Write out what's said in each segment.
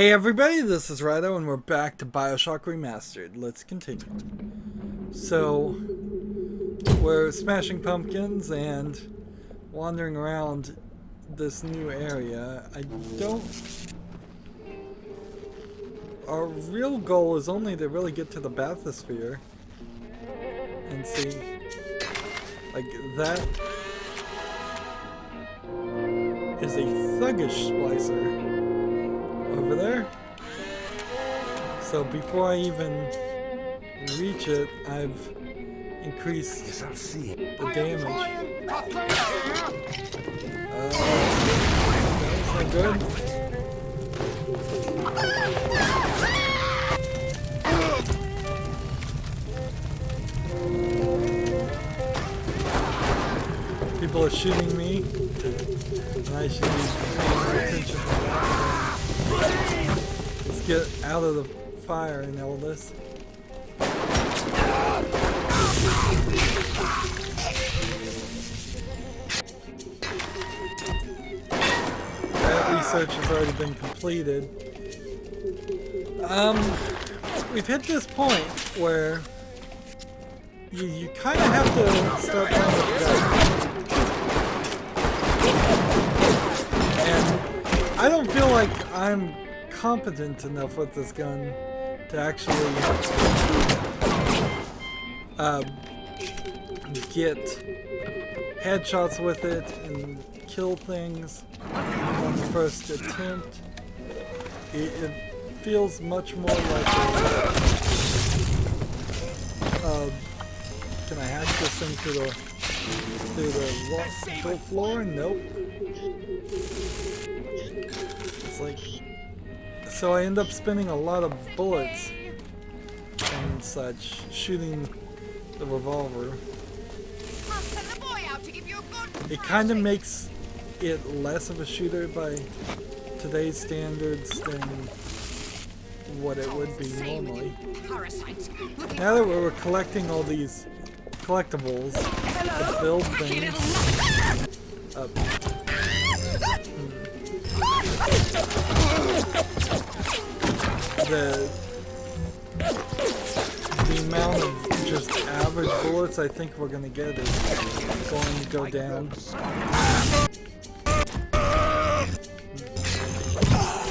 Hey everybody, this is Rydo and we're back to BioShock Remastered. Let's continue. So, we're smashing pumpkins and wandering around this new area. Our real goal is only to really get to the bathysphere and see, like, that is a thuggish splicer over there. So before I even reach it, I've increased the damage. That's not good. People are shooting me, and I should be paying attention to that. Let's get out of the fire and all this. That research has already been completed. We've hit this point where you kind of have to start playing with the gun. And I don't feel like I'm competent enough with this gun to actually get headshots with it and kill things on the first attempt. It feels much more like can I hack this thing through the floor? Nope. It's like, so I end up spending a lot of bullets and such shooting the revolver. It kind of makes it less of a shooter by today's standards than what it would be normally. Now that we're collecting all these collectibles to build things, the amount of just average bullets I think we're gonna get is going to go down.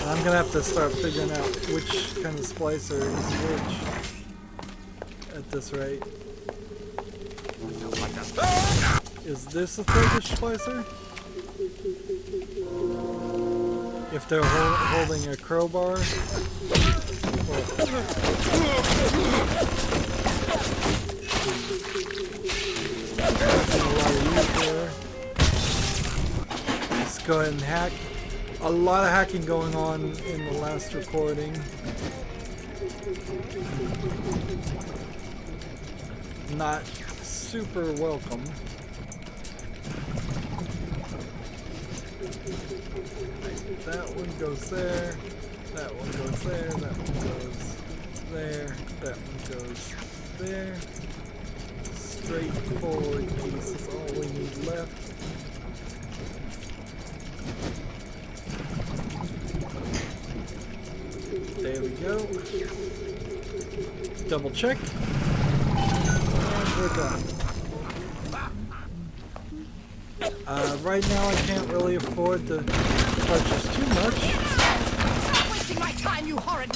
I'm gonna have to start figuring out which kind of splicer is which at this rate. Is this a thuggish splicer? If they're holding a crowbar? Let's go ahead and hack. A lot of hacking going on in the last recording. Not super welcome. That one goes there, that one goes there, that one goes there, that one goes there. Straightforward piece is all we need left. There we go. Double check. And we're done. Right now I can't really afford to purchase too much. Stop wasting my time, you horrid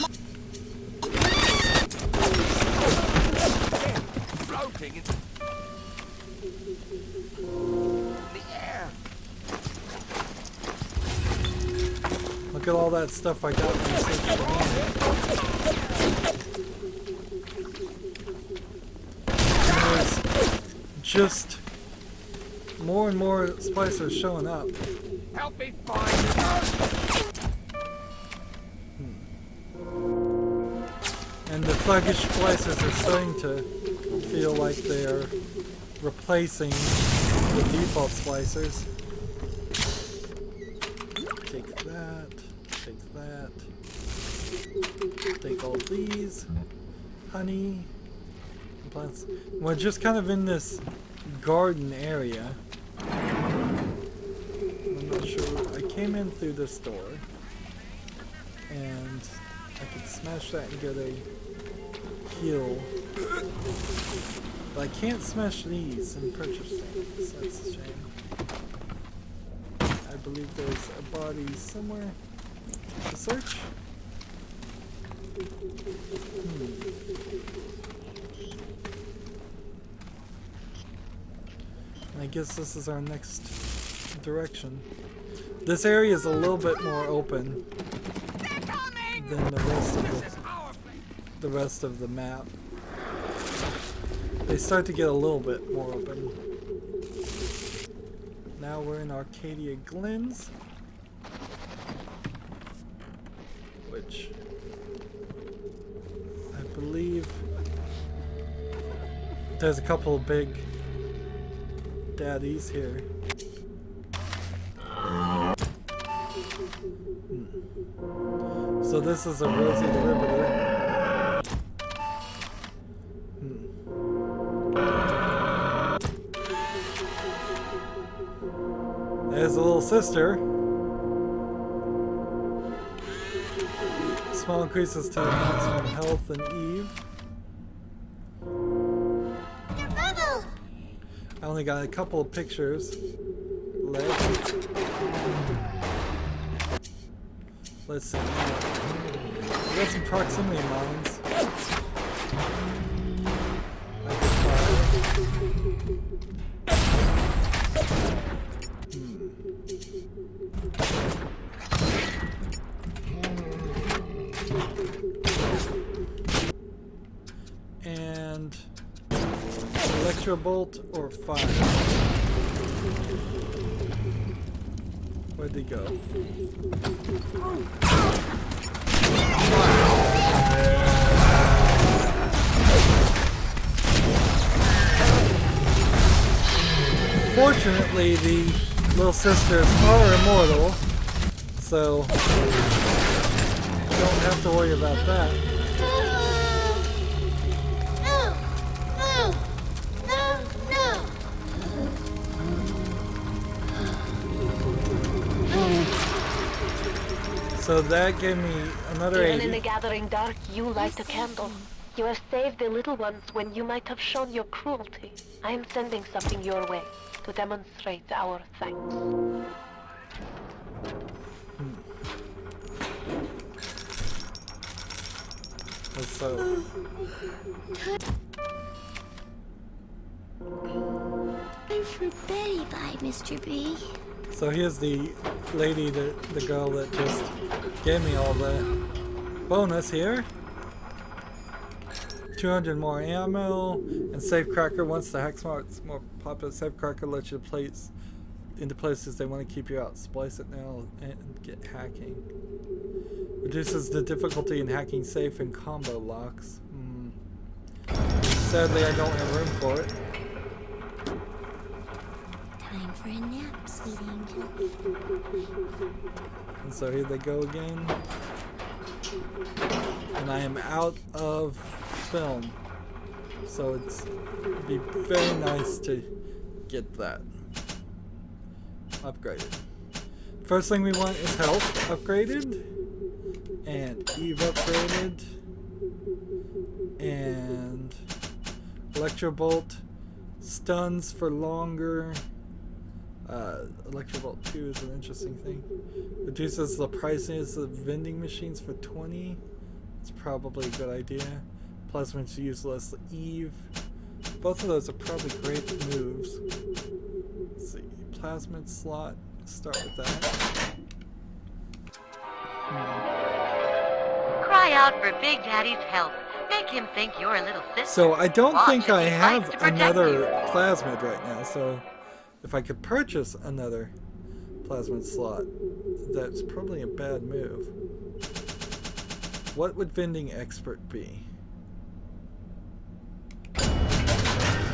floating in the air. Look at all that stuff I got from There's just more and more splicers showing up. Help me find it. And the thuggish splicers are starting to feel like they're replacing the default splicers. Take that, take that, take all these, honey, plants. We're just kind of in this garden area. I'm not sure. I came in through this door, And I could smash that and get a heal. But I can't smash these and purchase things. That's a shame. I believe there's a body somewhere to search. And I guess this is our next direction. This area is a little bit more open than the rest of the map. They start to get a little bit more open. Now we're in Arcadia Glens, which I believe there's a couple of big daddies here. So this is a Rosie the Riveter. There's a little sister. Small increases to the maximum health and Eve. I only got a couple of pictures left. Let's see. I got some proximity mines. And electro bolt or fire. Where'd they go? Fortunately, the little sisters are immortal, so don't have to worry about that. So that gave me another 80. Even in the gathering dark, you light a candle. You have saved the little ones when you might have shown your cruelty. I am sending something your way to demonstrate our thanks. So For Betty by Mr. B. So here's the lady, the girl that just gave me all the bonus here. 200 more ammo and Safecracker. Once the hack smart's more popular, Safecracker lets you place into places they want to keep you out. Splice it now and get hacking. Reduces the difficulty in hacking safe and combo locks. Sadly, I don't have room for it. Time for a nap, sweet angel. And so here they go again. And I am out of film. So it'd be very nice to get that upgraded. First thing we want is health upgraded. And Eve upgraded. And Electrobolt stuns for longer. Electrobolt 2 is an interesting thing. Reduces the prices of vending machines for 20. It's probably a good idea. Plasmids useless. Eve. Both of those are probably great moves. Let's see. Plasmid slot. Start with that. Cry out for Big Daddy's help. Make him think you're a little sister. So I don't Watch think as I he have fights to protect another you. plasmid right now. So if I could purchase another plasmid slot, that's probably a bad move. What would vending expert be?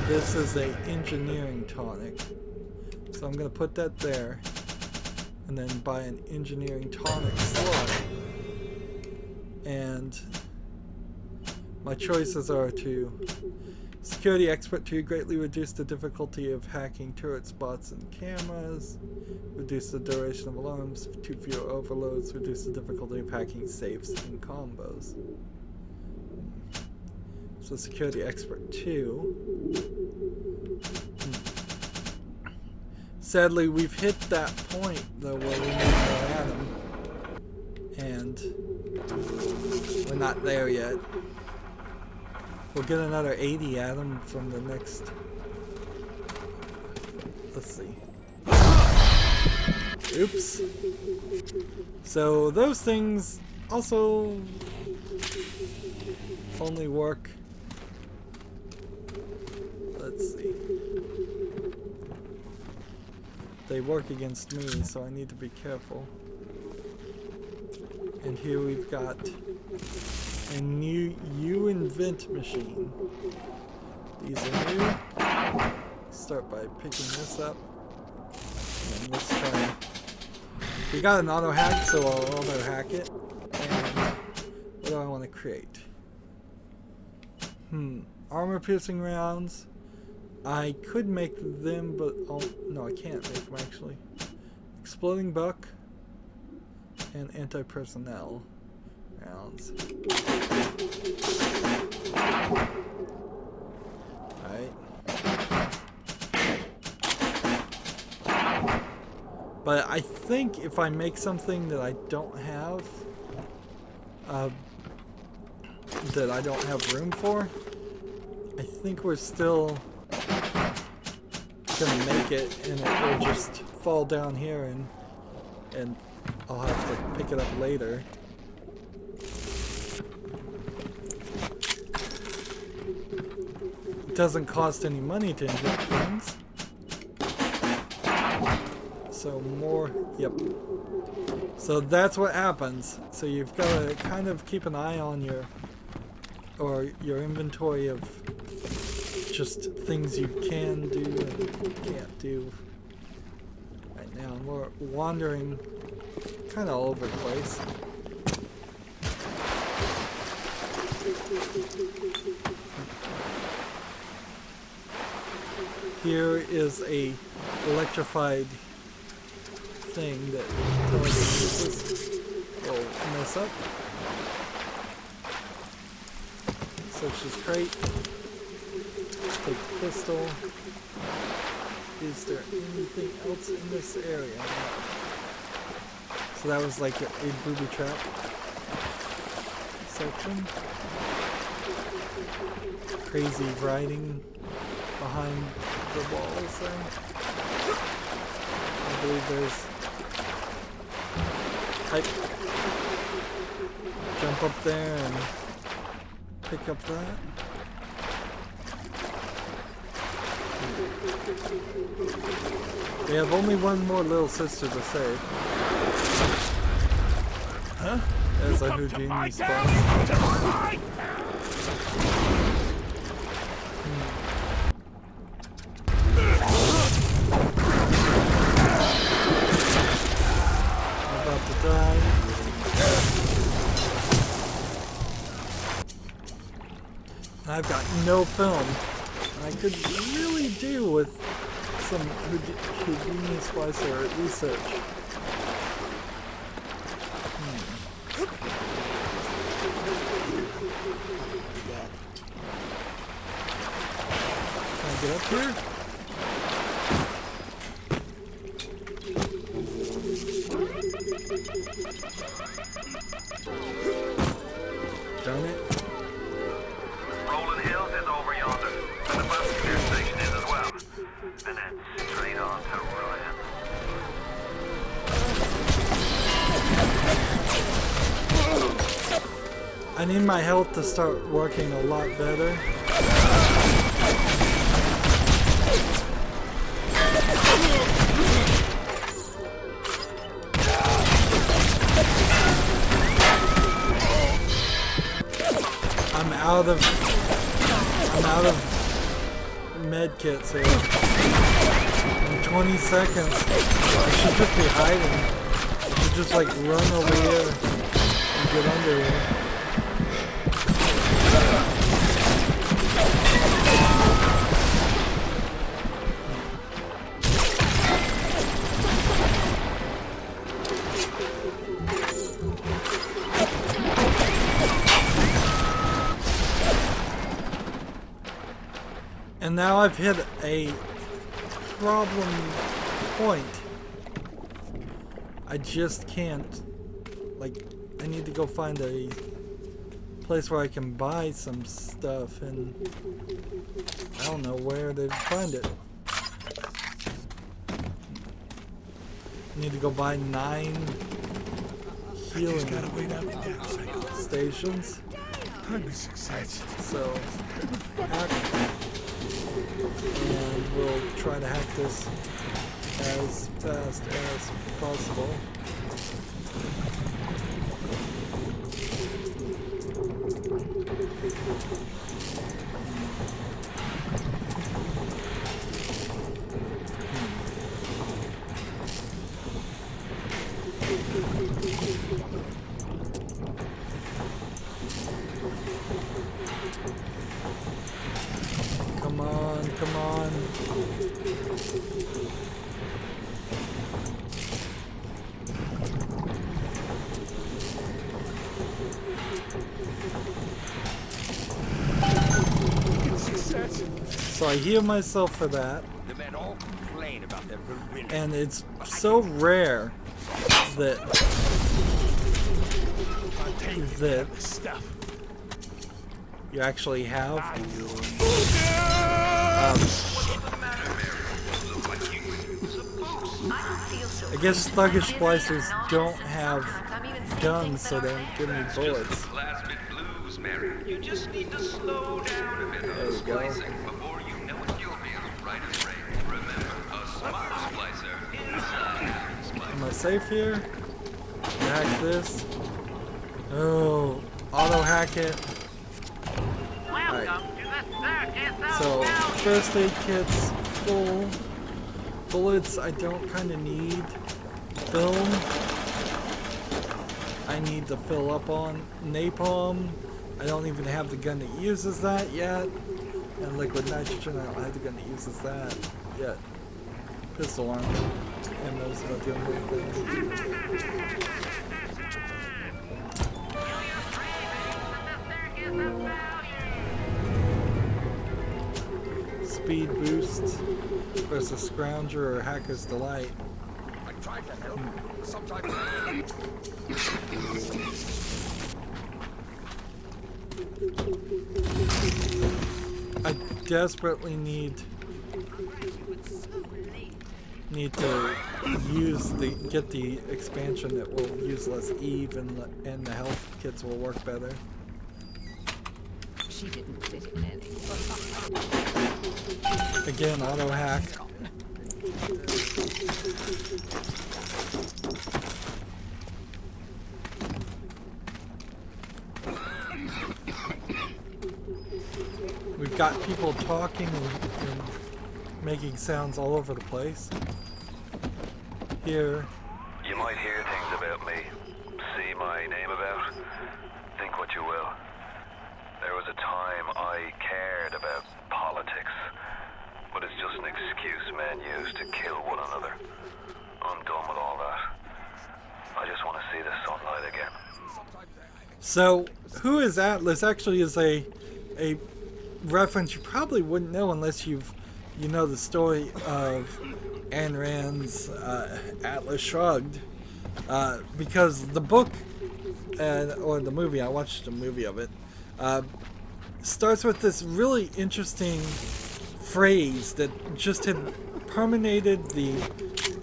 This is a engineering tonic. So I'm going to put that there. And then buy an engineering tonic slot. And My choices are to Security Expert 2, greatly reduce the difficulty of hacking turret spots and cameras, reduce the duration of alarms, 2 fewer overloads, reduce the difficulty of hacking safes and combos. So Security Expert 2. Sadly, we've hit that point though where we need more Adam, and we're not there yet. We'll get another 80 Adam from the next. Let's see. Oops. So those things also only work. Let's see. They work against me, so I need to be careful. And here we've got a new invent machine. These are new. Start by picking this up. And let's try. We got an auto hack, so I'll auto hack it. And what do I want to create? Armor piercing rounds. I could make them, but no, I can't make them actually. Exploding buck and anti-personnel rounds. Alright. But I think if I make something that I don't have, room for, I think we're still gonna make it, and it will just fall down here, and I'll have to pick it up later. It doesn't cost any money to invent things. So more, yep. So that's what happens. So you've got to kind of keep an eye on your inventory of just things you can do and can't do. Right now we're wandering kind of all over the place. Here is a electrified thing that tells us this will mess up. Search this crate. Take the pistol. Is there anything else in this area? So that was like a booby trap section. Crazy writing behind the walls there. I believe there's type. Jump up there and pick up that. We have only one more little sister to save. Huh? There's a Houdini spawn. I'm about to die. I've got no film. I could really do with some Houdini splicer research. Can I get up here? Darn it. And then straight on to Ryan. I need my health to start working a lot better. I'm out of med kits here. In 20 seconds. I should just be hiding. I should just like run over here and get under here. And now I've hit a problem point. I just can't, like, I need to go find a place where I can buy some stuff, and I don't know where to find it. I need to go buy 9 healing stations. So, hack, and we'll try to hack this as fast as possible. Come on, come on. So I heal myself for that. The men all complain about their virility. And it's so rare that you actually have. I guess thuggish splicers don't have guns, so they don't give me bullets. You just need to slow down a bit on splicing before you know it, you'll be as right as rain. Remember, a smart splicer inside the splicer. Am I safe here? Hack this. Oh, auto hack it. Alright. So, first aid kit's full. Bullets I don't kind of need. Film I need to fill up on. Napalm I don't even have the gun that uses that yet. And liquid nitrogen I don't have the gun that uses that yet. Pistol armor. And those are the only things. Speed boost versus Scrounger or Hacker's Delight. I tried to help. Sometimes. I desperately need to get the expansion that will use less Eve, and the health kits will work better. She didn't fit in any. Again, auto hack. We've got people talking and making sounds all over the place. Here. You might hear things about me, see my name about, think what you will. There was a time I cared about politics, but it's just an excuse men use to kill one another. I'm done with all that. I just want to see the sunlight again. So, who is Atlas actually is a reference you probably wouldn't know unless you know the story of Ayn Rand's Atlas Shrugged, because the book or the movie, I watched a movie of it, starts with this really interesting phrase that just had permeated the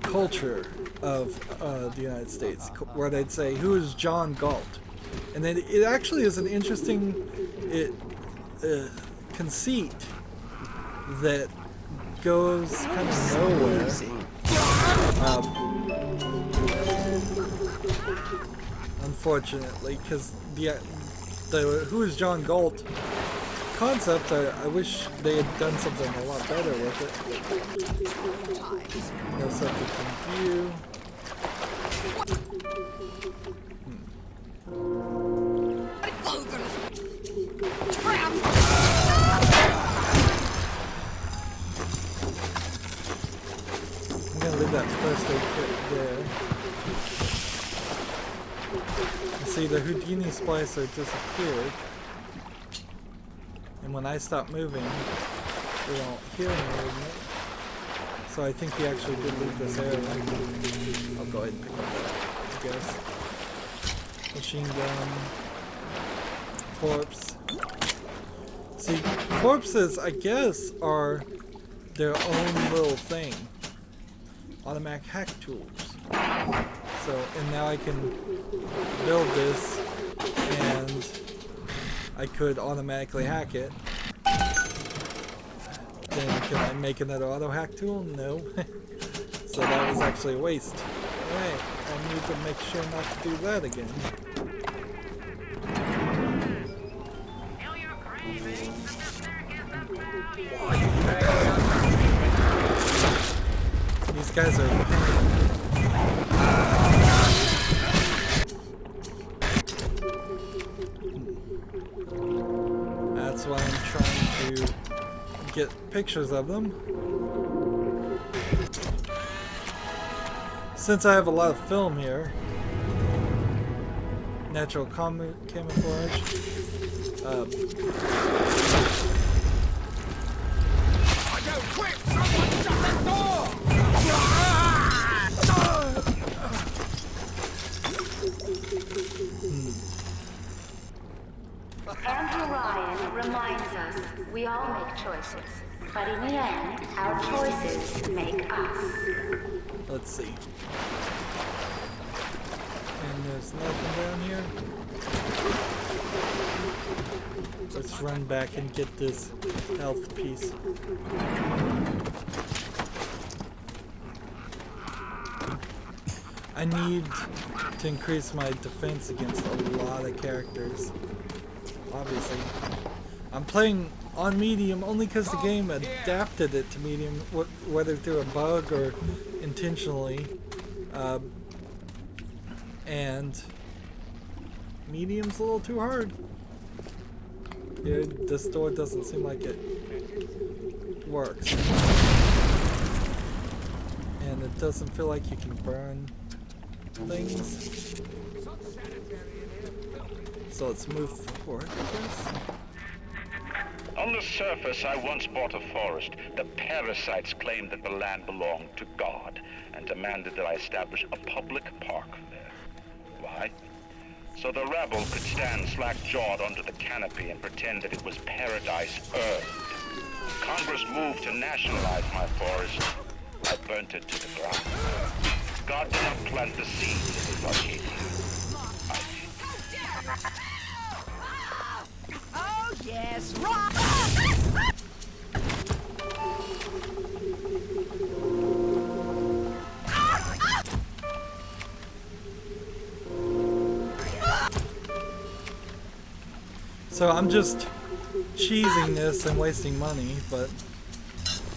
culture of the United States, where they'd say, "Who is John Galt?" And then it actually is an interesting conceit that goes kind of nowhere. Unfortunately, because the "Who is John Galt" concept, I wish they had done something a lot better with it. No subject in view. I'm gonna leave that first aid kit there. See, the Houdini splicer disappeared. And when I stop moving, We won't hear movement. So I think he actually did leave this area. I'll go ahead and pick up that, I guess. Machine gun. Corpse. See, corpses, I guess, are their own little thing. Automatic hack tools. So, and now I can build this, and I could automatically hack it. Then can I make another auto hack tool? No. So that was actually a waste. Alright, I need to make sure not to do that again. These guys are a pain. That's why I'm trying to get pictures of them. Since I have a lot of film here, natural camouflage. Quick! Someone shut that door! Andrew Ryan reminds us we all make choices, but in the end, our choices make us. Let's see. And there's nothing down here. Let's run back and get this health piece. I need to increase my defense against a lot of characters. Obviously. I'm playing on medium only because the game adapted it to medium, whether through a bug or intentionally. And medium's a little too hard. Yeah, this door doesn't seem like it works. And it doesn't feel like you can burn things. So let's move forward, I guess. On the surface, I once bought a forest. The parasites claimed that the land belonged to God and demanded that I establish a public park there. Why? So the rebel could stand slack-jawed under the canopy and pretend that it was paradise earned. Congress moved to nationalize my forest. I burnt it to the ground. God did not plant the seeds of Arcadia. I did. Oh, yes, right! So I'm just cheesing this and wasting money, but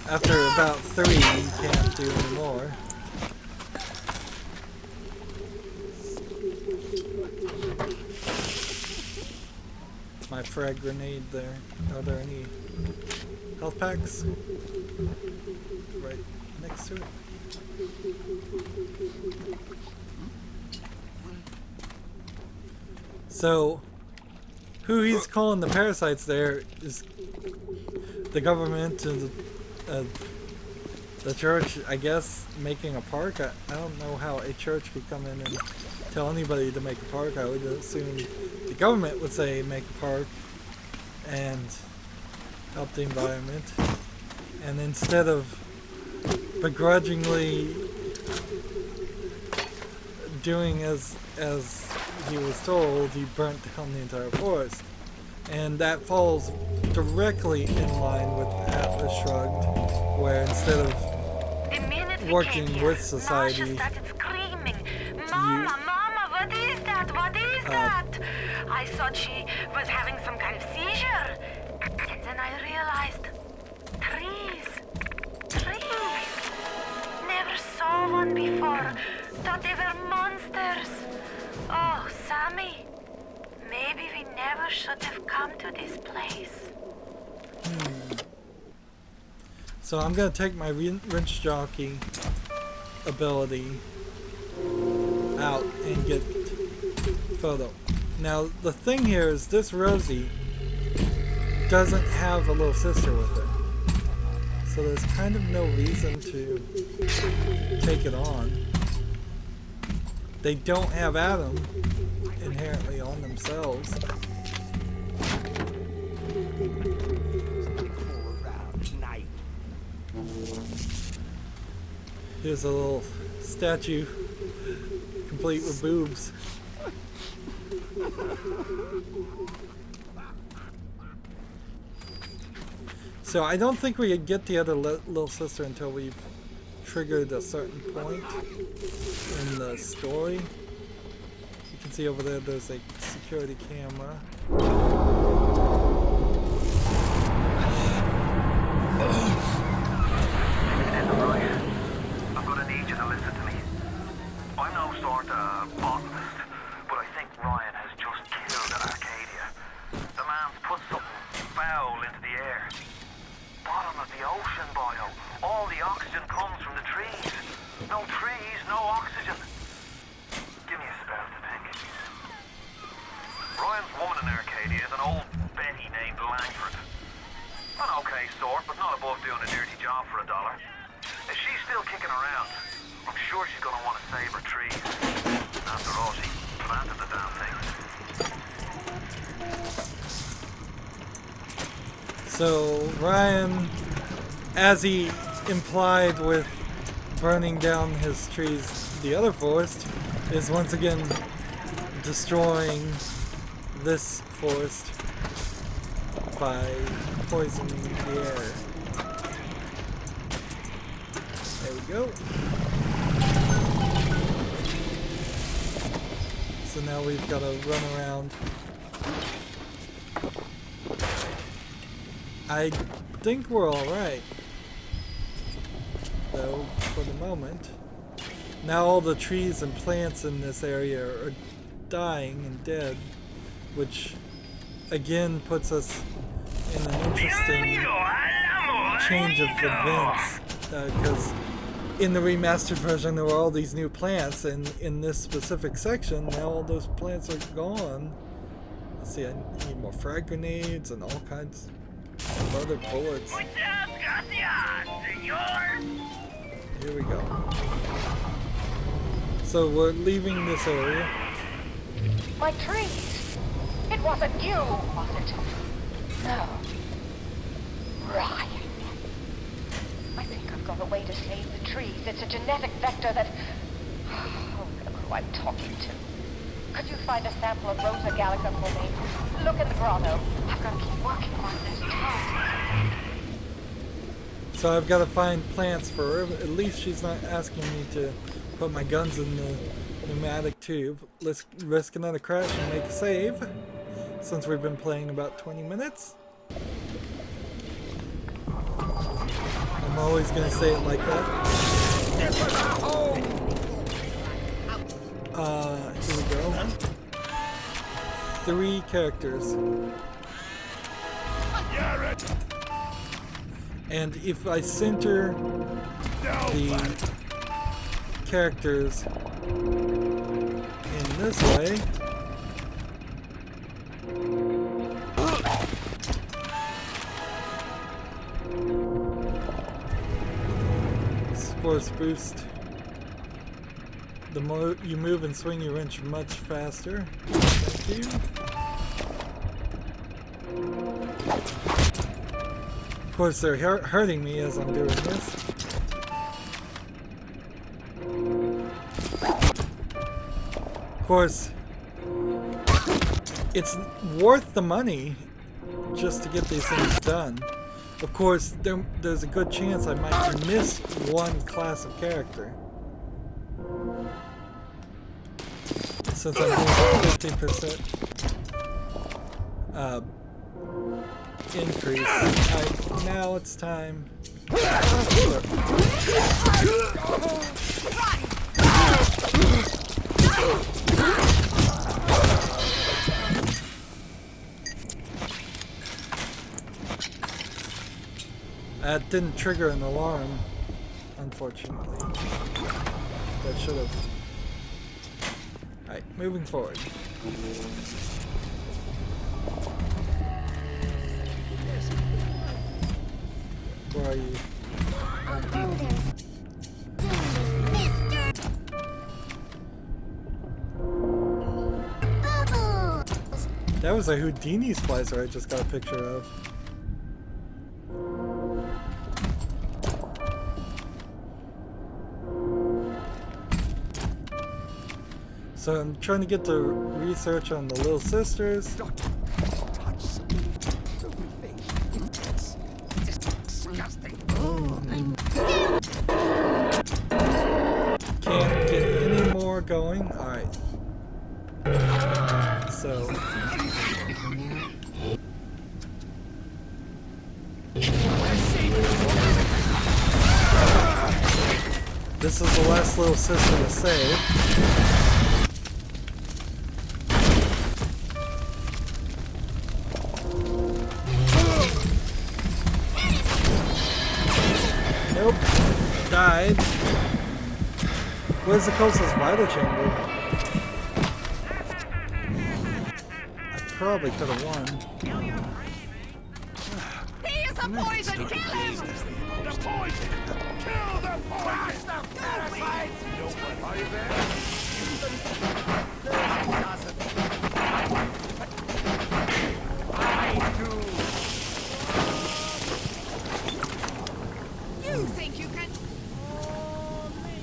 after about 3 you can't do any more. My frag grenade there. Are there any health packs? Right next to it. So who he's calling the parasites there is the government and the church, I guess, making a park. I don't know how a church could come in and tell anybody to make a park. I would assume the government would say make a park and help the environment. And instead of begrudgingly doing as he was told, he burnt down the entire forest. And that falls directly in line with Atlas Shrugged, where instead of working with society, Mama, what is that? What is that? I thought she was having some kind of seizure. And then I realized, trees. Never saw one before. Thought they were monsters. Oh, Sammy, maybe we never should have come to this place. So I'm gonna take my wrench jockey ability out and get photo. Now the thing here is this Rosie doesn't have a little sister with her. So there's kind of no reason to take it on. They don't have Adam inherently on themselves. Here's a little statue complete with boobs. So I don't think we could get the other little sister until we've triggered a certain point in the story. You can see over there there's a security camera. I'm gonna need you to listen to me. I'm no sort of botanist, but I think Ryan has just killed an Arcadia. The man's put something foul into the air. Bottom of the ocean, Bio. All the oxygen comes from the trees. No trees, no oxygen. Give me a spell to think. Ryan's woman in Arcadia is an old Betty named Langford. An okay sort, but not above doing a dirty job for $1. If she's still kicking around, I'm sure she's gonna want to save her trees. After all, she planted the damn things. So Ryan, as he implied with burning down his trees, the other forest, is once again destroying this forest by poisoning the air. There we go. So now we've got to run around. I think we're alright, though, for the moment. Now all the trees and plants in this area are dying and dead, which again puts us in an interesting change of events, because in the remastered version there were all these new plants, and in this specific section now all those plants are gone. Let's see, I need more frag grenades and all kinds of other bullets. Here we go. So we're leaving this area. My trees! It wasn't you, was it? No. Ryan. I think I've got a way to save the trees. It's a genetic vector that... Oh, look who I'm talking to. Could you find a sample of Rosa gallica for me? Look in the grotto. I've got to keep working on this time. So I've got to find plants for her. At least she's not asking me to put my guns in the pneumatic tube. Let's risk another crash and make a save, since we've been playing about 20 minutes. I'm always going to say it like that. Here we go. 3 characters. And if I center the characters in this way, force boost. The more you move and swing your wrench much faster. Thank you. Of course, they're hurting me as I'm doing this. Of course, it's worth the money just to get these things done. Of course, there's a good chance I might miss one class of character. Since I'm doing 50% increase, now it's time. That didn't trigger an alarm, unfortunately. That should have. Alright, moving forward. Where are you? That was a Houdini splicer I just got a picture of. So I'm trying to get the research on the little sisters. Touch something. Don't be fake. It's disgusting. Can't get any more going. Alright. So. This is the last little sister to save. Nope. Died. Where's the closest vital chamber? I probably could have won. He is a poison! Kill him! The poison! Kill the poison! The parasite! Are you there? I do. You think you can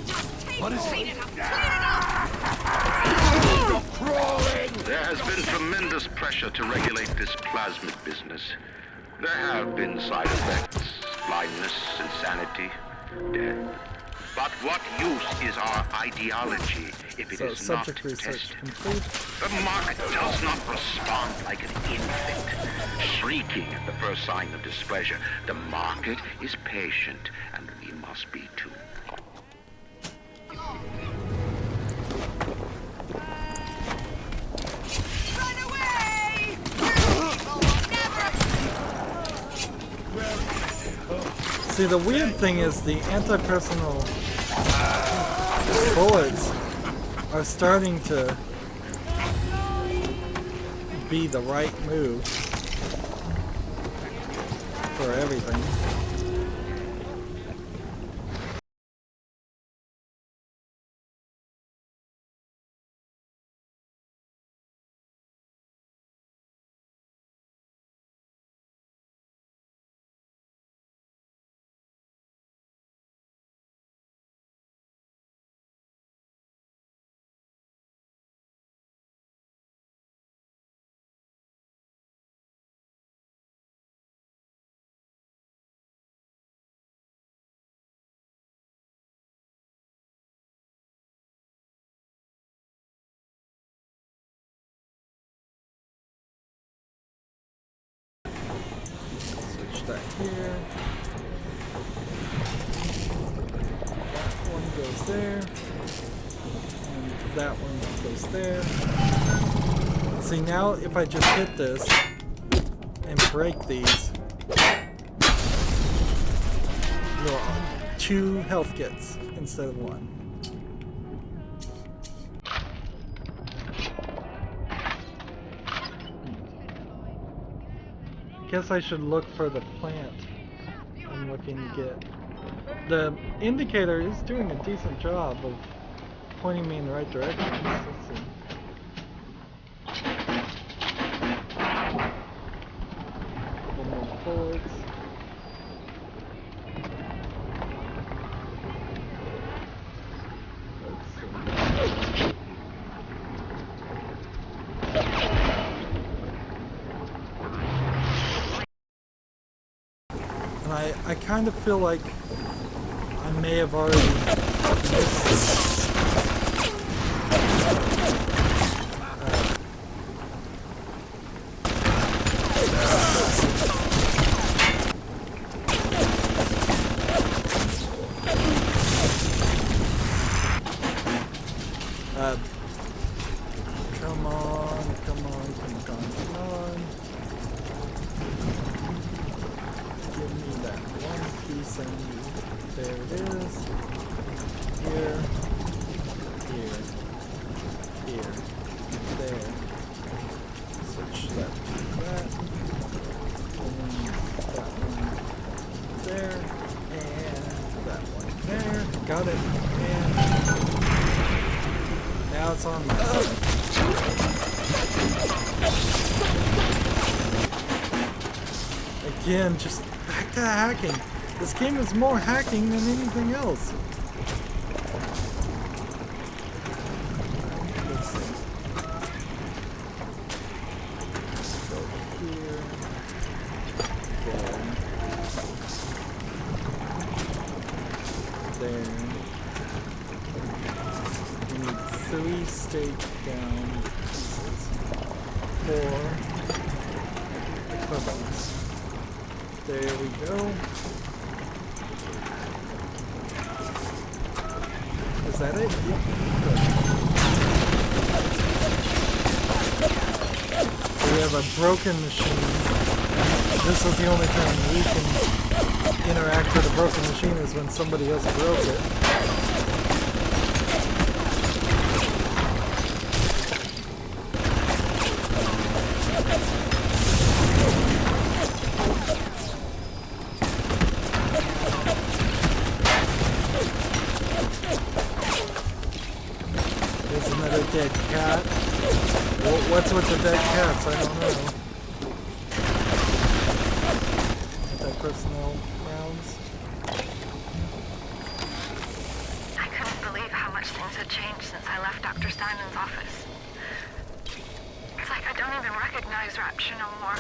just take clean it up! There has been tremendous pressure to regulate this plasmid business. There have been side effects, blindness, insanity, death. But what use is our ideology if it is not subject research tested? complete. The market does not respond like an infant, shrieking at the first sign of displeasure. The market is patient, and we must be too. Run away! See, the weird thing is the anti-personal bullets are starting to be the right move for everything. Switch that here. That one goes there. And that one goes there. See, now if I just hit this and break these, you'll have 2 health kits instead of 1. Guess I should look for the plant I'm looking to get. The indicator is doing a decent job of pointing me in the right direction. Let's see. Couple more bullets. I kind of feel like I may have already missed come on. Give me that one piece I need. There it is. Here. There. Switch that to that. And that one there. And that one there. Got it. And now it's on my side. Again, just back to hacking. This game is more hacking than anything else. Let's see. Go here. There. We need 3 stake down pieces. 4 equivalents. There we go. Is that it? Yep. Good. We have a broken machine. This is the only time we can interact with a broken machine is when somebody else broke it. There's another dead cat. What's with the dead cats? I don't know. Personnel rounds. I couldn't believe how much things had changed since I left Dr. Steinman's office. It's like I don't even recognize Rapture no more.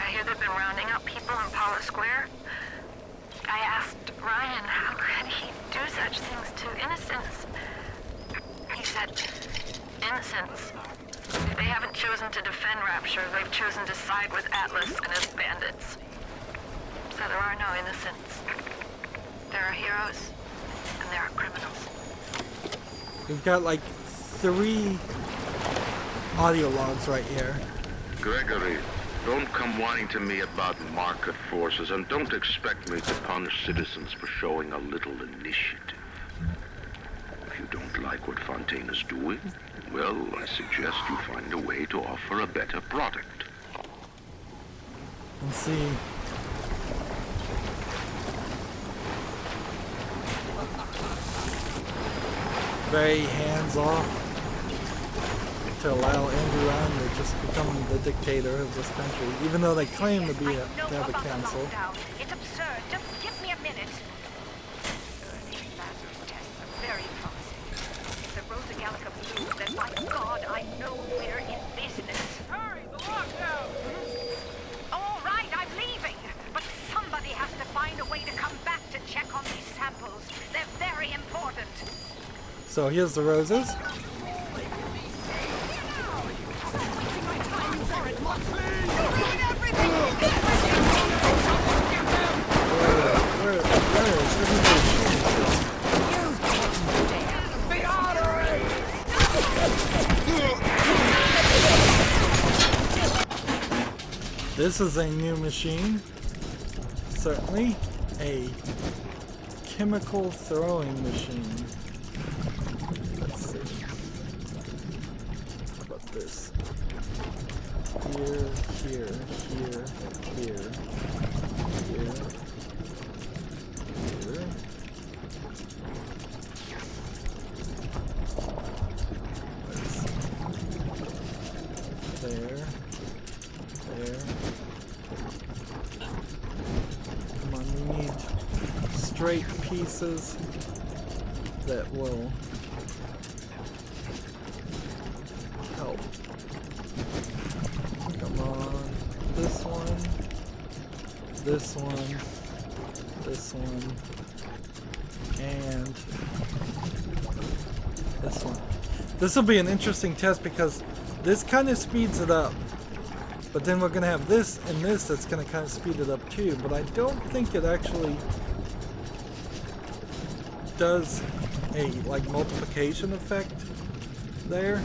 I hear they've been rounding up people in Paula Square. I asked Ryan how could he do such things to innocents. He said, innocents. They haven't chosen to defend Rapture, they've chosen to side with Atlas and his bandits. So there are no innocents. There are heroes, and there are criminals. We've got like 3 audio logs right here. Gregory, don't come whining to me about market forces, and don't expect me to punish citizens for showing a little initiative. If you don't like what Fontaine is doing, well, I suggest you find a way to offer a better product. Let's see. Very hands-off to allow Andrew Ryan to just become the dictator of this country, even though they claim to be to have a council. It's absurd. Just give me a minute. These Lazarus tests are very promising. If the Rosa Gallica proves, then by God, I know we're in business. Hurry, the lockdown! All right, I'm leaving. But somebody has to find a way to come back to check on these samples. They're very important. So here's the roses. Where is everybody shooting? This is a new machine. Certainly a chemical throwing machine. This. Here, here, here, here, here, here. There. There. Come on, we need straight pieces that will help. Come on. This one. This one. This one. And this one. This will be an interesting test because this kind of speeds it up. But then we're going to have this and this that's going to kind of speed it up too. But I don't think it actually does a like multiplication effect there.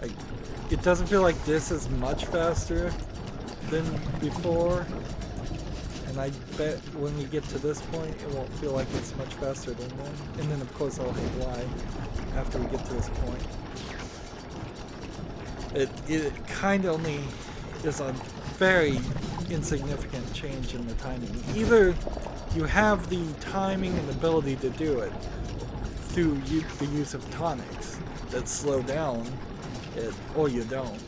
Like, it doesn't feel like this is much faster than before. And I bet when we get to this point, it won't feel like it's much faster than then. And then of course I'll hit Y after we get to this point. It kind of only is a very insignificant change in the timing. Either you have the timing and ability to do it through the use of tonics that slow down it, or you don't.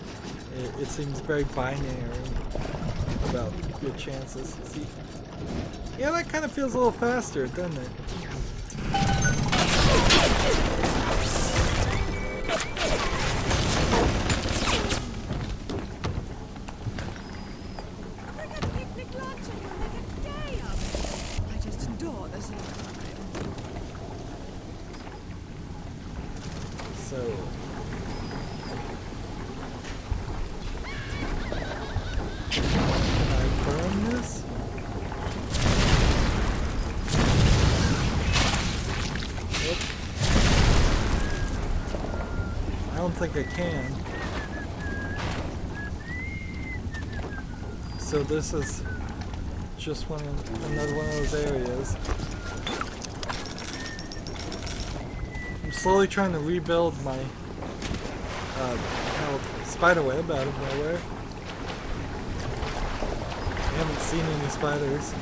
It seems very binary. about your chances. See? Yeah, that kind of feels a little faster, doesn't it? So, can I burn this? Yep. I don't think I can. So this is just another one of those areas. I'm slowly trying to rebuild my spiderweb out of nowhere. I haven't seen any spiders.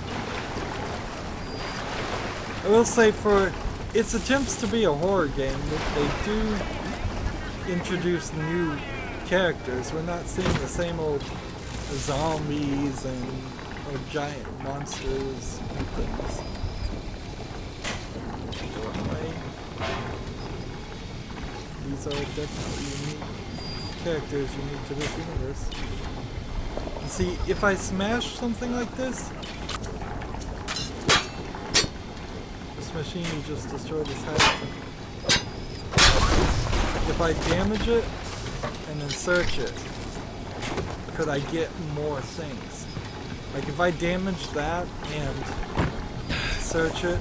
I will say, for its attempts to be a horror game, they do introduce new characters. We're not seeing the same old zombies or giant monsters and things. These are definitely unique characters unique to this universe. And see, if I smash something like this machine you just destroyed this house. If I damage it and then search it, could I get more things? Like if I damage that and search it,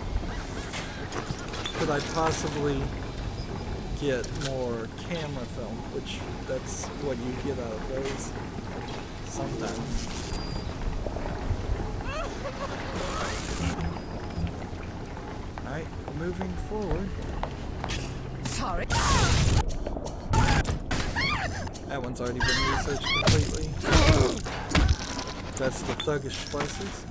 could I possibly get more camera film, which that's what you get out of those sometimes. Alright, moving forward. Sorry. That one's already been researched completely. That's the thuggish splicers.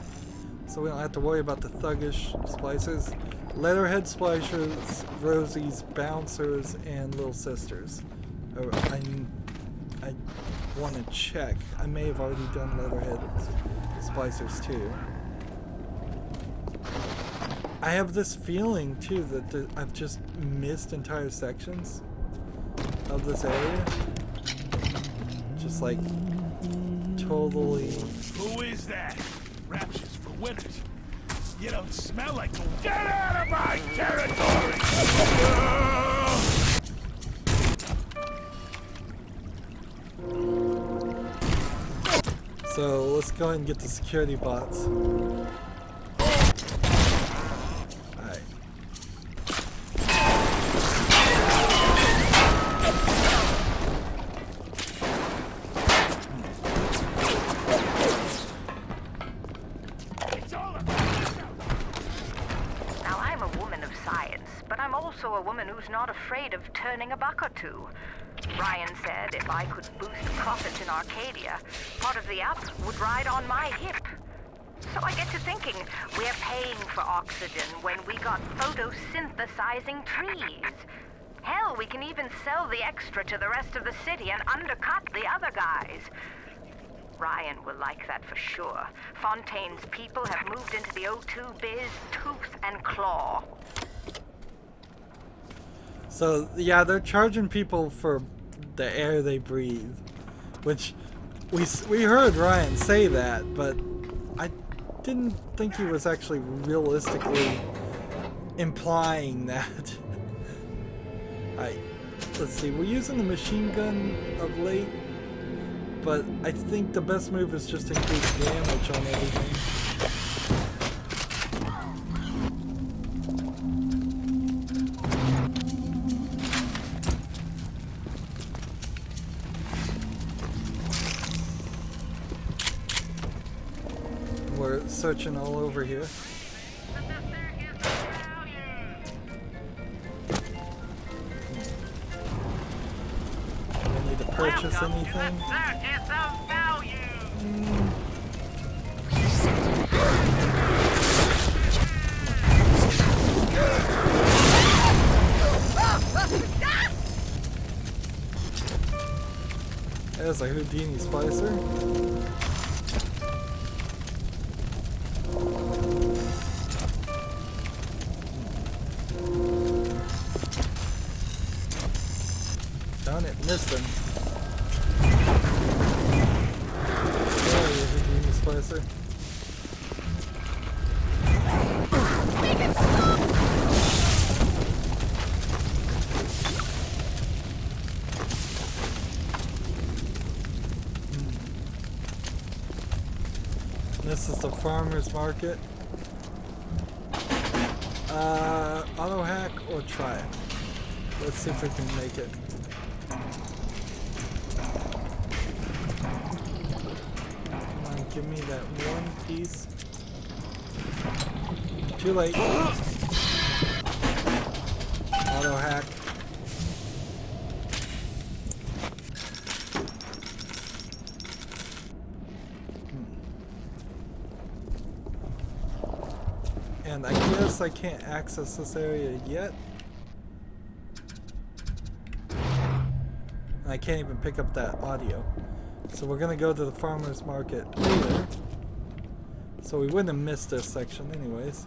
So we don't have to worry about the thuggish splicers. Leatherhead splicers, Rosies, bouncers, and little sisters. Oh, I want to check. I may have already done leatherhead splicers too. I have this feeling too that I've just missed entire sections of this area. Just like totally. Who is that? Raptures for winners. You don't smell like the. Get out of my territory! So let's go ahead and get the security bots. A woman who's not afraid of turning a buck or two. Ryan said if I could boost profits in Arcadia, part of the up would ride on my hip. So I get to thinking, we're paying for oxygen when we got photosynthesizing trees. Hell, we can even sell the extra to the rest of the city and undercut the other guys. Ryan will like that for sure. Fontaine's people have moved into the O2 biz tooth and claw. So, yeah, they're charging people for the air they breathe, which we heard Ryan say that, but I didn't think he was actually realistically implying that. Let's see, we're using the machine gun of late, but I think the best move is just increase damage on everything. We're searching all over here. Do I need to purchase anything? There's a Houdini splicer. missed him. Oh, you Houdini Splicer. This is the farmer's market. Auto hack or try it. Let's see if we can make it. Come on, give me that one piece. Too late. Auto hack. And I guess I can't access this area yet. I can't even pick up that audio. So we're gonna go to the farmer's market later. So we wouldn't have missed this section anyways.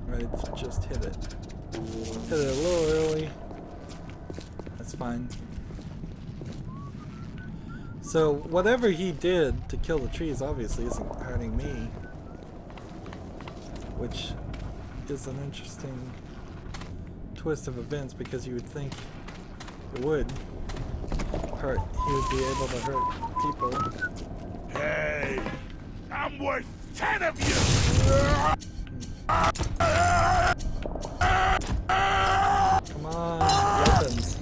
Right, just hit it. Hit it a little early. That's fine. So whatever he did to kill the trees obviously isn't hurting me. Which is an interesting twist of events because you would think it would hurt. He would be able to hurt people. Hey, I'm worth 10 of you! Come on, weapons.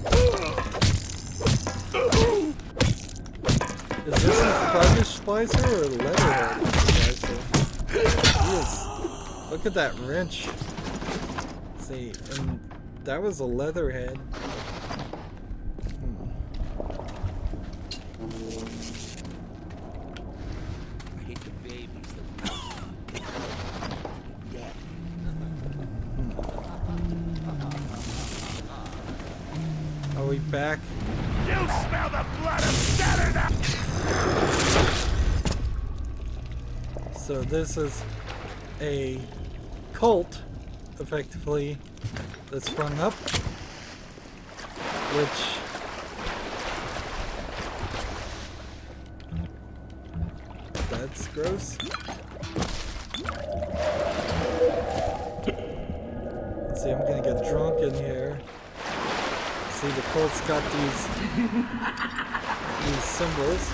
Is this a fudge splicer or a leatherhead splicer? Yes. Look at that wrench. See, and that was a leatherhead. I hate the babies that Are we back? You smell the blood of Saturday! So this is a cult, effectively, that sprung up, which that's gross. Let's see, I'm gonna get drunk in here. See, the cult's got these symbols.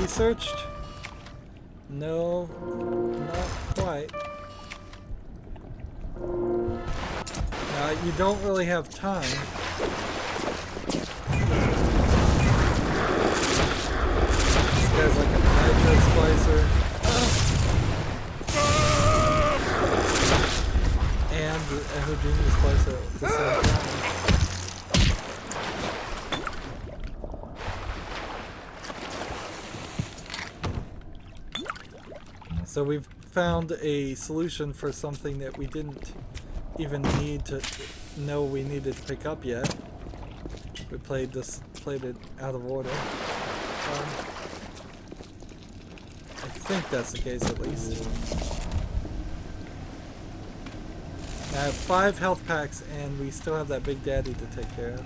Searched? No, not quite. You don't really have time. This guy's like a nitro splicer. And a Houdini splicer at the same time. So we've found a solution for something that we didn't even need to know we needed to pick up yet. We played it out of order. I think that's the case at least. I have 5 health packs and we still have that Big Daddy to take care of.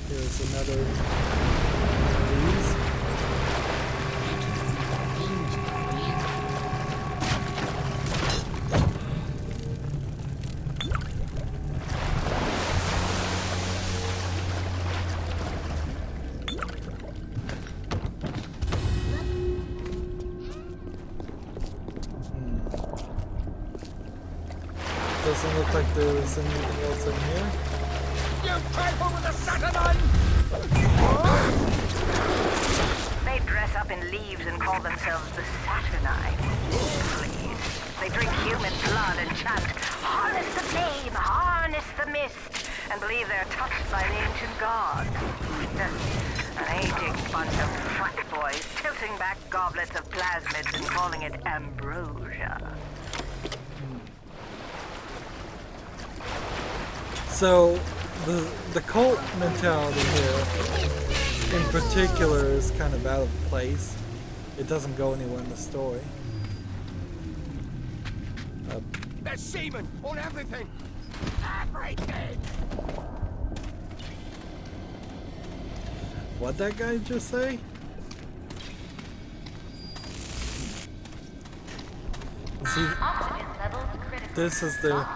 Here's another one of these. Doesn't look like there's anything else in here. You trifle with the Saturnine! They dress up in leaves and call themselves the Saturnine. Please. They drink human blood and chant, harness the flame, harness the mist, and believe they're touched by an ancient god. An aging bunch of frat boys tilting back goblets of plasmids and calling it ambrosia. So, the cult mentality here, in particular, is kind of out of place. It doesn't go anywhere in the story. There's semen on everything! Everything! What'd that guy just say? See, this is the...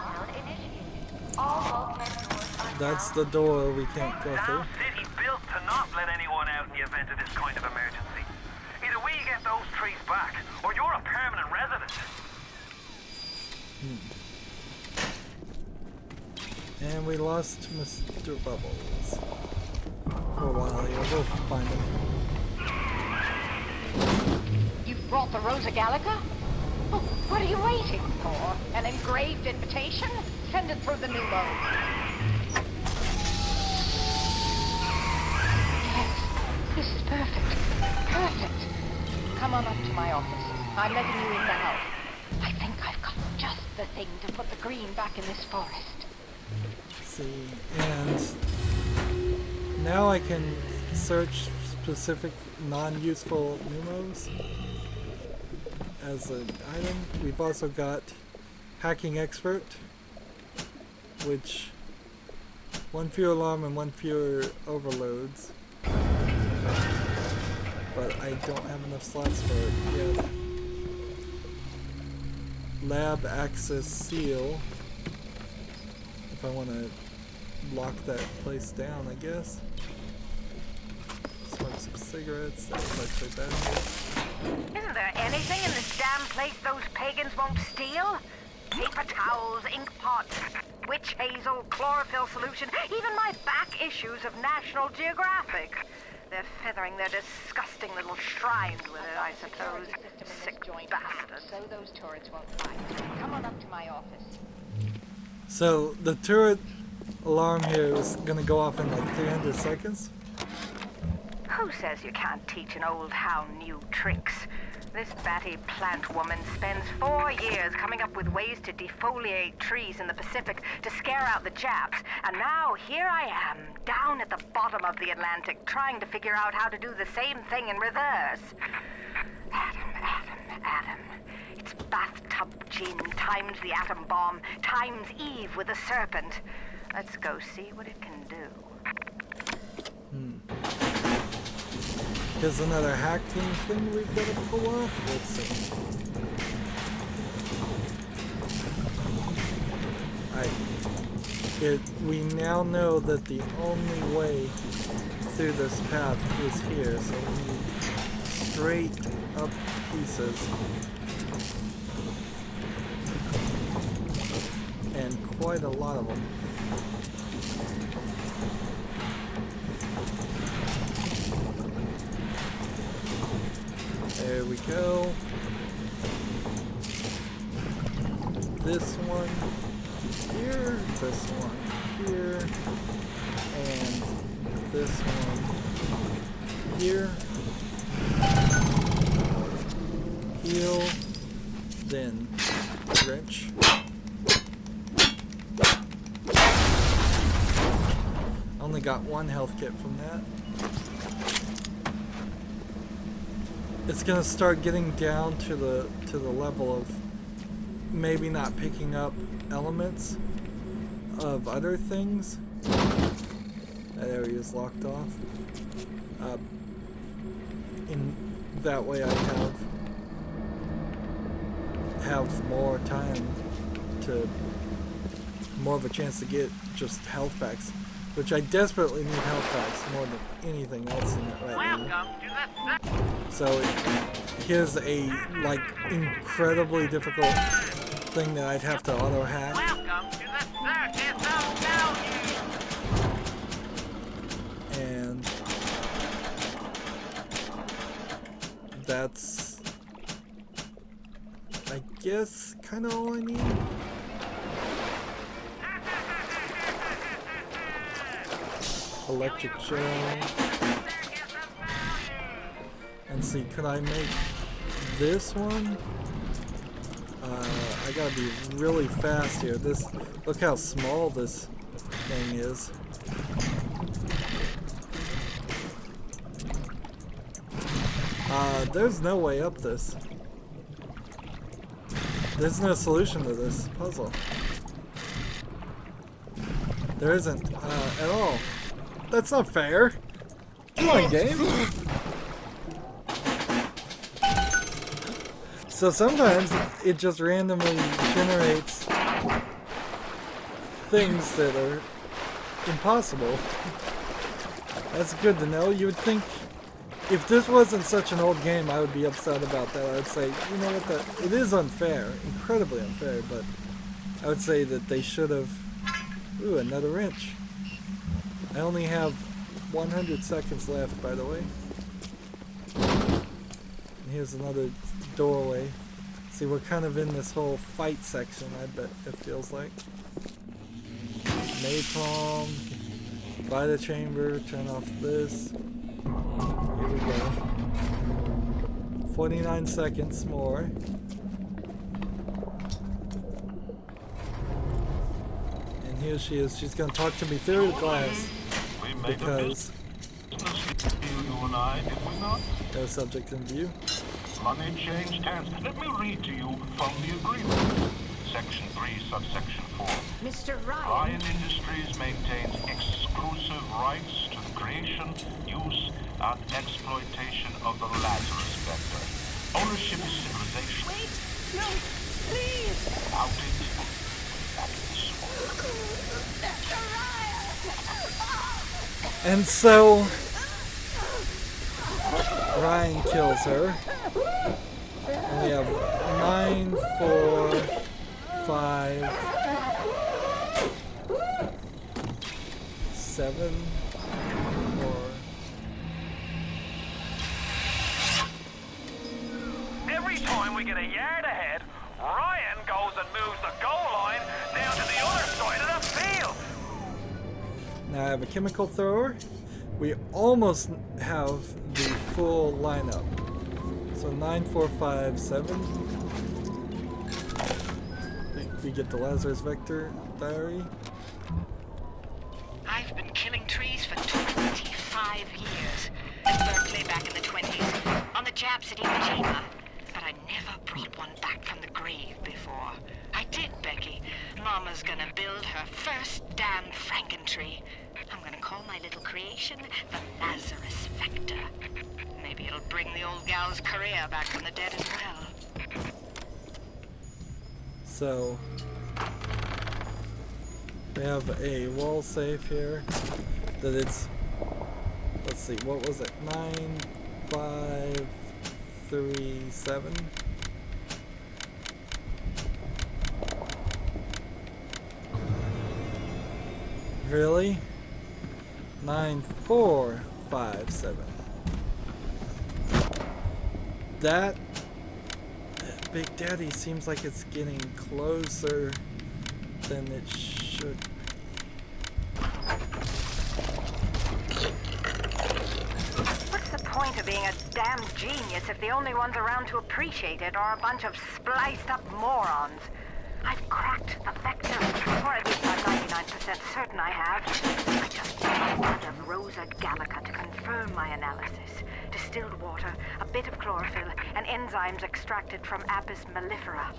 That's the door we can't go through. City built to not let anyone out in the event of this kind of emergency. Either we get those trees back, or you're a permanent resident. And we lost Mr. Bubbles. For a while here, we'll find him. You've brought the Rosa Gallica? Oh, what are you waiting for? An engraved invitation? Send it through the new mode. Yes, this is perfect. Perfect. Come on up to my office. I'm letting you in now. I think I've got just the thing to put the green back in this forest. See, and now I can search specific non-useful numos as an item. We've also got Hacking Expert, which one fewer alarm and one fewer overloads. But I don't have enough slots for it yet. Lab Access Seal. If I want to lock that place down, I guess. Smoke some cigarettes. That was actually bad. Isn't there anything in this damn place those pagans won't steal? Paper towels, ink pots, witch hazel, chlorophyll solution, even my back issues of National Geographic. They're feathering their disgusting little shrines with it, I suppose. Sick bastards. So those turrets won't fight. Come on up to my office. So the turret alarm here is gonna go off in like 300 seconds. Who says you can't teach an old hound new tricks? This batty plant woman spends 4 years coming up with ways to defoliate trees in the Pacific to scare out the Japs, and now here I am, down at the bottom of the Atlantic, trying to figure out how to do the same thing in reverse. Adam. It's bathtub gin times the atom bomb times Eve with a serpent. Let's go see what it can do. Here's another hacking thing we've got to pull off. Let's see. We now know that the only way through this path is here, so we need straight up pieces. And quite a lot of them. There we go. This one here, this one here, and this one here. Heal, then wrench. Only got one health kit from that. It's gonna start getting down to the level of maybe not picking up elements of other things. That area is locked off. In that way, I have more time to more of a chance to get just health packs, which I desperately need health packs more than anything else in it right now. So here's a like incredibly difficult thing that I'd have to auto hack. And that's, I guess, kind of all I need. Electric gel. And see, could I make this one? I gotta be really fast here. Look how small this thing is. There's no way up this. There's no solution to this puzzle. There isn't, at all. That's not fair. Come on, game. So sometimes it just randomly generates things that are impossible. That's good to know. You would think if this wasn't such an old game, I would be upset about that. I would say, you know what, it is unfair, incredibly unfair, but I would say that they should have... Ooh, another wrench. I only have 100 seconds left, by the way. And here's another doorway. See, we're kind of in this whole fight section, I bet it feels like. Napalm. Buy the chamber, turn off this. Here we go. 49 seconds more. And here she is. She's going to talk to me through the glass. Because no subject in view. Money changed hands. Let me read to you from the agreement. Section 3, subsection 4. Mr. Ryan. Ryan Industries maintains exclusive rights to the creation, use, and exploitation of the Lazarus vector. Ownership is civilization. Wait! No! Please! Without it, that is all. Mr. Ryan! And so Ryan kills her. And we have 9, 4, 5, 7, 4. Every time we get a yard ahead, Ryan goes and moves the goal line down to the other side of the field. Now I have a chemical thrower. We almost have the full lineup. So 9, 4, 5, 7. We get the Lazarus Vector Diary. I've been killing trees for 25 years. At Berkeley back in the 20s, on the Japs at Iwo Jima. But I never brought one back from the grave before. I did, Becky. Mama's gonna build her first damn Frankentree. I'm gonna call my little creation the Lazarus Vector. Maybe it'll bring the old gal's career back from the dead as well. So we have a wall safe here that it's, let's see, what was it? 9, 5, 3, 7. Really? 9, 4, 5, 7. That Big Daddy seems like it's getting closer than it should be. What's the point of being a damn genius if the only ones around to appreciate it are a bunch of spliced up morons? I've cracked the vector, or at least I'm 99% certain I have. I just need blood of Rosa Gallica to confirm my analysis. Distilled water, a bit of chlorophyll, and enzymes extracted from Apis mellifera.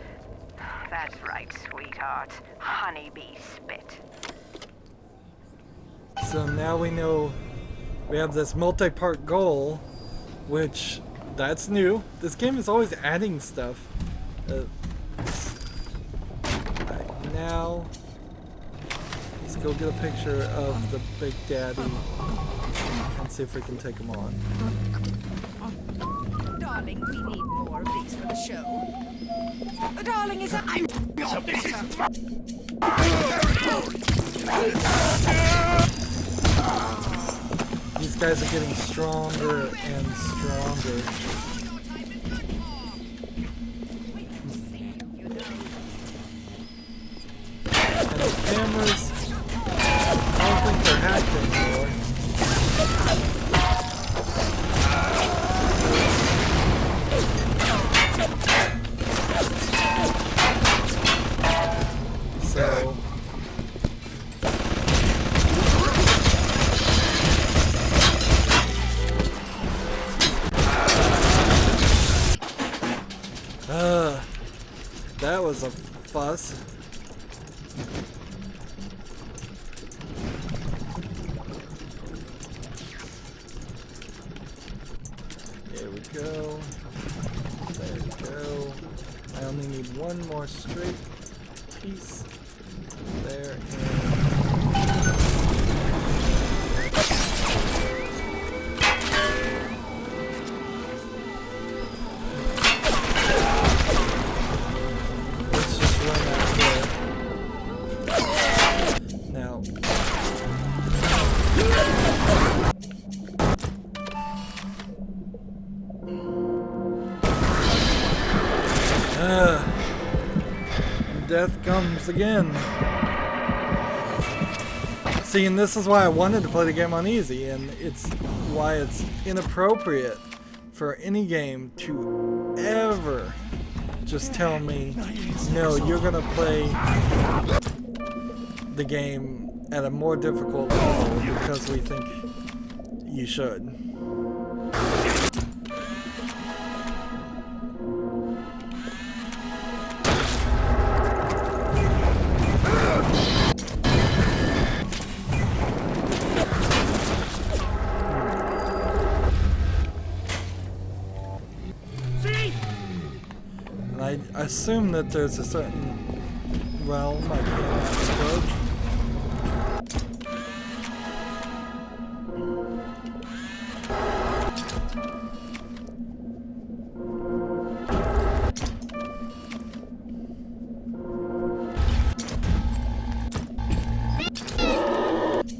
That's right, sweetheart. Honeybee spit. So now we know we have this multi-part goal, which, that's new. This game is always adding stuff. Right now, let's go get a picture of the Big Daddy and see if we can take him on. Darling, we need more of these for the show. Darling, is that... These guys are getting stronger and stronger. And the cameras, I don't think they're hacked anymore. fuss. There we go. There we go. I only need one more straight piece. There and... Let's just run that there. Now... Death comes again. See, and this is why I wanted to play the game on easy, and it's why it's inappropriate for any game to ever just tell me, no, you're gonna play the game at a more difficult level because we think you should. I assume that there's a certain realm I can't approach.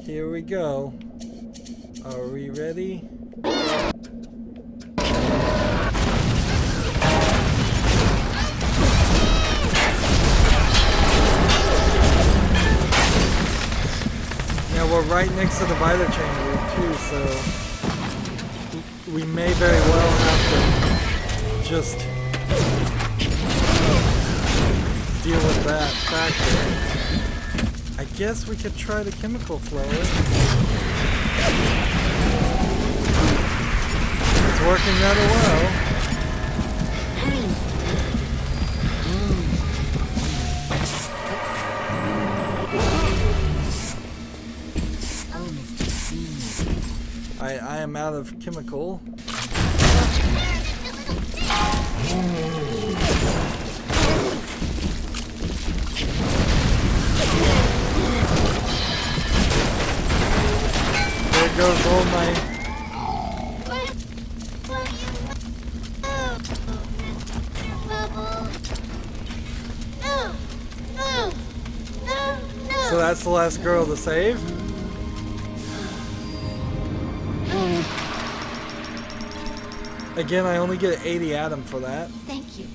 Here we go. Are we ready? We're right next to the Rydo chamber too, so we may very well have to just deal with that factor. I guess we could try the chemical flower. It's working rather well. I am out of chemical. There goes all my... So that's the last girl to save? Again, I only get 80 atom for that. Thank you.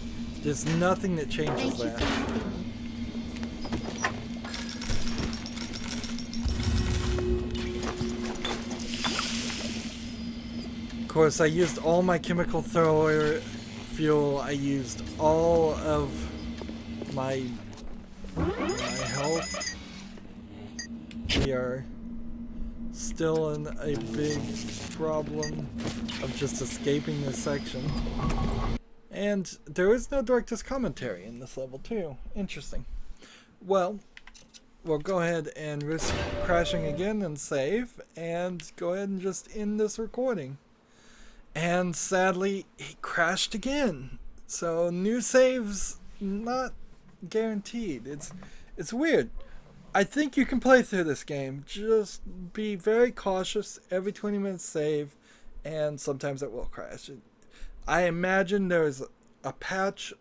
There's nothing that changes that. Of course, I used all my chemical thrower fuel. I used all of my health. We are still in a big problem of just escaping this section. And there is no director's commentary in this level too. Interesting. Well, we'll go ahead and risk crashing again and save, and go ahead and just end this recording. And sadly, it crashed again. So new saves not guaranteed. It's weird. I think you can play through this game. Just be very cautious. Every 20 minutes save, and sometimes it will crash. I imagine there's a patch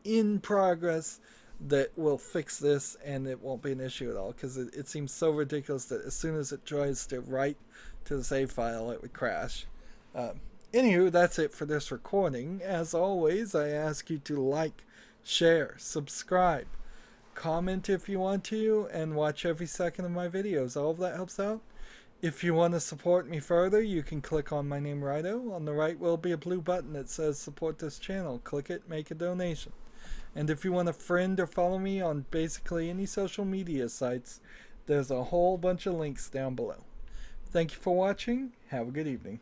in progress that will fix this, and it won't be an issue at all, because it seems so ridiculous that as soon as it tries to write to the save file, it would crash. Anywho, that's it for this recording. As always, I ask you to like, share, subscribe, comment if you want to, and watch every second of my videos. All of that helps out. If you want to support me further, you can click on my name, Rydo. On the right will be a blue button that says support this channel. Click it, make a donation. And if you want to friend or follow me on basically any social media sites, there's a whole bunch of links down below. Thank you for watching. Have a good evening.